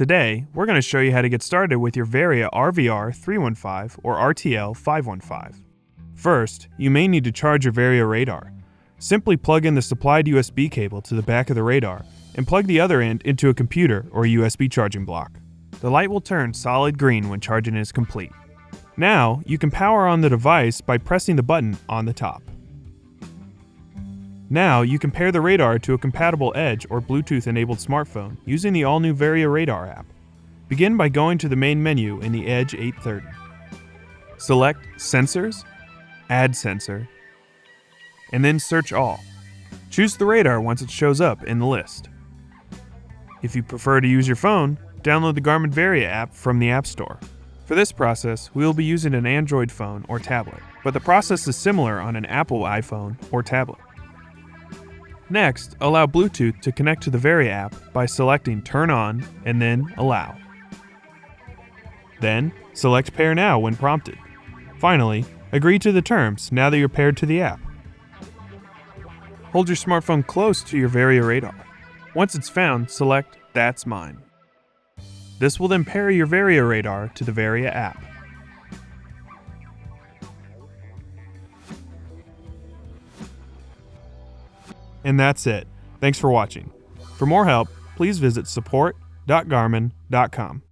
Today, we're going to show you how to get started with your Varia RVR315 or RTL515. First, you may need to charge your Varia radar. Simply plug in the supplied USB cable to the back of the radar and plug the other end into a computer or USB charging block. The light will turn solid green when charging is complete. Now, you can power on the device by pressing the button on the top. Now, you can pair the radar to a compatible Edge or Bluetooth-enabled smartphone using the all-new Varia Radar app. Begin by going to the main menu in the Edge 830. Select Sensors, Add Sensor, and then search all. Choose the radar once it shows up in the list. If you prefer to use your phone, download the Garmin Varia app from the App Store. For this process, we will be using an Android phone or tablet, but the process is similar on an Apple iPhone or tablet. Next, allow Bluetooth to connect to the Varia app by selecting Turn On and then Allow. Then, select Pair Now when prompted. Finally, agree to the terms now that you're paired to the app. Hold your smartphone close to your Varia radar. Once it's found, select That's Mine. This will then pair your Varia radar to the Varia app. And that's it. Thanks for watching. For more help, please visit support.garmin.com.